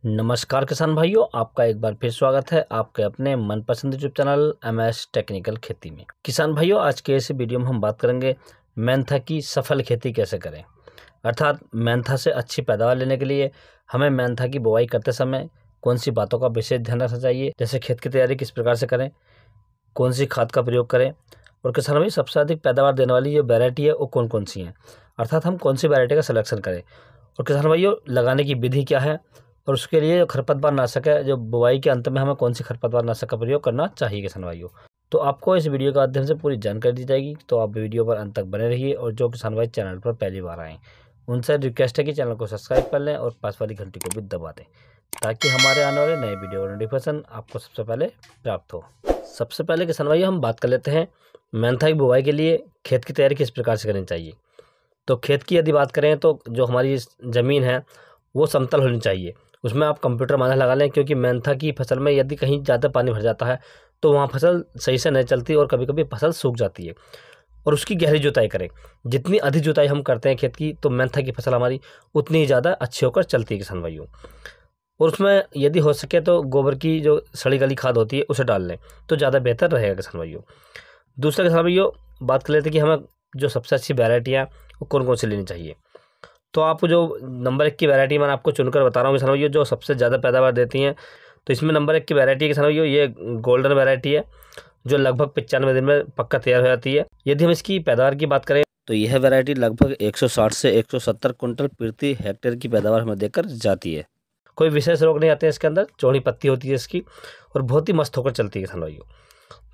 नमस्कार किसान भाइयों, आपका एक बार फिर स्वागत है आपके अपने मनपसंद यूट्यूब चैनल एमएस टेक्निकल खेती में। किसान भाइयों, आज के इस वीडियो में हम बात करेंगे मेंथा की सफल खेती कैसे करें। अर्थात मेंथा से अच्छी पैदावार लेने के लिए हमें मेंथा की बुआई करते समय कौन सी बातों का विशेष ध्यान रखना चाहिए, जैसे खेत की तैयारी किस प्रकार से करें, कौन सी खाद का प्रयोग करें, और किसान भाई सबसे अधिक पैदावार देने वाली जो वैरायटी है वो कौन कौन सी हैं, अर्थात हम कौन सी वैरायटी का सिलेक्शन करें, और किसान भाइयों लगाने की विधि क्या है, और उसके लिए जो खरपतवार नाशक है, जो बुआई के अंत में हमें कौन सी खरपतवार नाशक का प्रयोग करना चाहिए किसान भाइयों। तो आपको इस वीडियो के माध्यम से पूरी जानकारी दी जाएगी, तो आप वीडियो पर अंत तक बने रहिए। और जो किसान भाई चैनल पर पहली बार आएँ उनसे रिक्वेस्ट है कि चैनल को सब्सक्राइब कर लें और पास वाली घंटी को भी दबा दें, ताकि हमारे आने वाले नए वीडियो का नोटिफिकेशन आपको सबसे पहले प्राप्त हो। सबसे पहले किसान भाई हम बात कर लेते हैं मेंथा की बुआई के लिए खेत की तैयारी किस प्रकार से करनी चाहिए। तो खेत की यदि बात करें तो जो हमारी ज़मीन है वो समतल होनी चाहिए, उसमें आप कंप्यूटर मानक लगा लें, क्योंकि मेंथा की फसल में यदि कहीं ज़्यादा पानी भर जाता है तो वहाँ फसल सही से नहीं चलती और कभी कभी फसल सूख जाती है। और उसकी गहरी जुताई करें, जितनी अधिक जुताई हम करते हैं खेत की तो मेंथा की फसल हमारी उतनी ही ज़्यादा अच्छी होकर चलती है किसान भाइयों। और उसमें यदि हो सके तो गोबर की जो सड़ी गली खाद होती है उसे डाल लें तो ज़्यादा बेहतर रहेगा किसान भाइयों। दूसरा किसान भाइयों बात कर लेते हैं कि हमें जो सबसे अच्छी वैरायटियाँ वो कौन कौन सी लेनी चाहिए। तो आपको जो नंबर 1 की वैरायटी मैं आपको चुनकर बता रहा हूँ किसान भाइयों, जो सबसे ज़्यादा पैदावार देती हैं। तो इसमें नंबर 1 की वैरायटी है किसान भाइयों, ये गोल्डन वैरायटी है, जो लगभग 95 दिन में पक्का तैयार हो जाती है। यदि हम इसकी पैदावार की बात करें तो यह वैरायटी लगभग 160 से 170 कुंटल प्रति हेक्टेयर की पैदावार हमें देकर जाती है। कोई विशेष रोग नहीं आते हैं इसके अंदर, चौड़ी पत्ती होती है इसकी और बहुत ही मस्त होकर चलती है किसान भाइयों।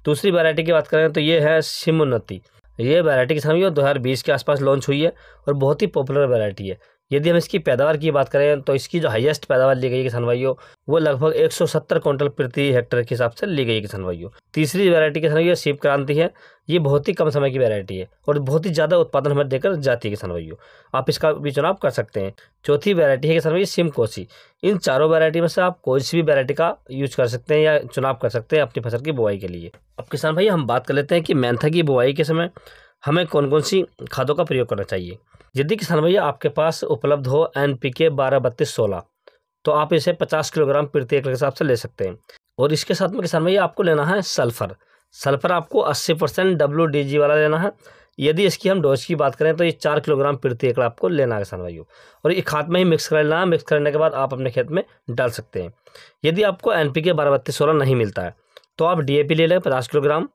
दूसरी वैरायटी की बात करें तो ये है सिमोन्नति। ये वैरायटी किसान भाइयों 2020 के आसपास लॉन्च हुई है और बहुत ही पॉपुलर वैरायटी है। यदि हम इसकी पैदावार की बात करें तो इसकी जो हाईएस्ट पैदावार ली गई है किसान भाइयों वो लगभग 170 कुंटल प्रति हेक्टेयर के हिसाब से ली गई है किसान भाइयों। तीसरी वैरायटी किसान भाइयों शिव क्रांति है। ये बहुत ही कम समय की वैरायटी है और बहुत ही ज़्यादा उत्पादन हमें देकर जाती है किसान भाइयों, आप इसका भी चुनाव कर सकते हैं। चौथी वैरायटी है किसान भाइयों सिम कोसी। इन चारों वैरायटी में से आप कोई सी भी वैरायटी का यूज कर सकते हैं या चुनाव कर सकते हैं अपनी फसल की बुआई के लिए। अब किसान भाई हम बात कर लेते हैं कि मेंथा की बुआई के समय हमें कौन कौन सी खादों का प्रयोग करना चाहिए। यदि किसान भैया आपके पास उपलब्ध हो NPK 12-32-16 तो आप इसे 50 किलोग्राम प्रति एकड़ के हिसाब से ले सकते हैं। और इसके साथ में किसान भैया आपको लेना है सल्फर। सल्फर आपको 80% WDG वाला लेना है। यदि इसकी हम डोज की बात करें तो ये 4 किलोग्राम प्रति एकड़ आपको लेना है किसान भाइयों, और ये खाद में ही मिक्स कर लेना है। मिक्स करने के बाद आप अपने खेत में डाल सकते हैं। यदि आपको NPK 12-32-16 नहीं मिलता है तो आप DAP ले लें 50 किलोग्राम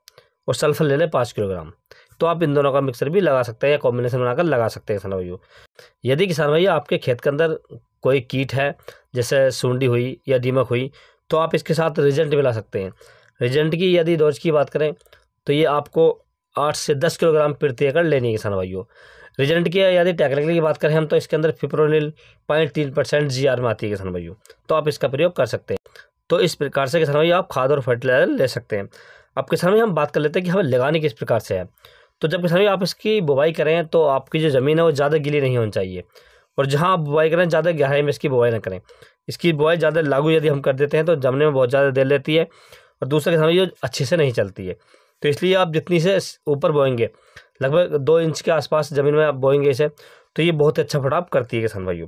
और सल्फर ले लें 5 किलोग्राम। तो आप इन दोनों का मिक्सर भी लगा सकते हैं या कॉम्बिनेशन बनाकर लगा सकते हैं किसान भाइयों। यदि किसान भैया आपके खेत के अंदर कोई कीट है, जैसे सूंडी हुई या दीमक हुई, तो आप इसके साथ रिजेंट मिला सकते हैं। रिजेंट की यदि डोज की बात करें तो ये आपको 8 से 10 किलोग्राम प्रति एकड़ लेनी है किसान भाइयों। रिजेंट की यदि टेक्निकली की बात करें हम तो इसके अंदर फिप्रोनिल 0.3% GR में आती है किसान भाइयों, तो आप इसका प्रयोग कर सकते हैं। तो इस प्रकार से किसान भाइयों आप खाद और फर्टिलाइजर ले सकते हैं। अब किसान भाई हम बात कर लेते हैं कि हमें लगाने किस प्रकार से है। तो जब किसान भाई आप इसकी बुवाई करें तो आपकी जो ज़मीन है वो ज़्यादा गीली नहीं होनी चाहिए, और जहाँ आप बुवाई करें ज़्यादा गहराई में इसकी बुवाई ना करें। इसकी बुवाई ज़्यादा लागू यदि हम कर देते हैं तो जमने में बहुत ज़्यादा देर लेती है, और दूसरा किसान भाई ये अच्छे से नहीं चलती है। तो इसलिए आप जितनी से ऊपर बोएंगे, लगभग 2 इंच के आसपास ज़मीन में आप बोएंगे इसे, तो ये बहुत अच्छा फटाव करती है किसान भाइयों।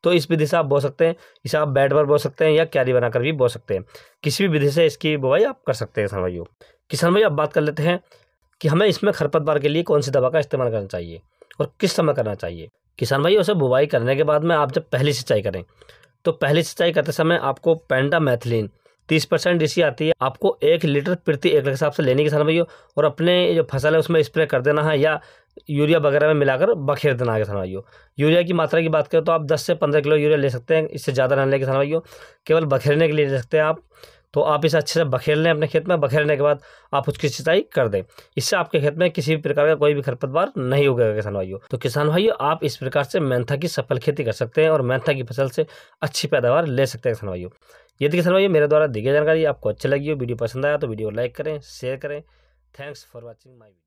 तो इस विधि से आप बो सकते हैं, इसे आप बेड पर बो सकते हैं या क्यारी बनाकर भी बो सकते हैं। किसी भी विधि से इसकी बुवाई आप कर सकते हैं किसान भाइयों। किसान भाई अब बात कर लेते हैं कि हमें इसमें खरपतवार के लिए कौन सी दवा का इस्तेमाल करना चाहिए और किस समय करना चाहिए। किसान भाई उसे बुवाई करने के बाद में आप जब पहली सिंचाई करें तो पहली सिंचाई करते समय आपको पेंटामेथिलीन 30% डीसी आती है, आपको 1 लीटर प्रति एकड़ के हिसाब से लेनी किसान भाइयों, और अपने जो फसल है उसमें स्प्रे कर देना है या यूरिया वगैरह में मिलाकर बखेर देना है किसान भाइयों। यूरिया की मात्रा की बात करें तो आप 10 से 15 किलो यूरिया ले सकते हैं, इससे ज़्यादा ना लें किसान भाइयों, केवल बखेरने के लिए ले सकते हैं आप। तो आप इसे अच्छे से बखेर लें अपने खेत में, बखेरने के बाद आप उसकी सिंचाई कर दें। इससे आपके खेत में किसी भी प्रकार का कोई भी खरपतवार नहीं उगेगा किसान भाइयों। तो किसान भाइयों आप इस प्रकार से मेंथा की सफल खेती कर सकते हैं और मेंथा की फसल से अच्छी पैदावार ले सकते हैं किसान भाइयों। यदि किसान भाइयों मेरे द्वारा दी गई जानकारी आपको अच्छी लगी हो, वीडियो पसंद आया तो वीडियो को लाइक करें, शेयर करें। Thanks for watching my video.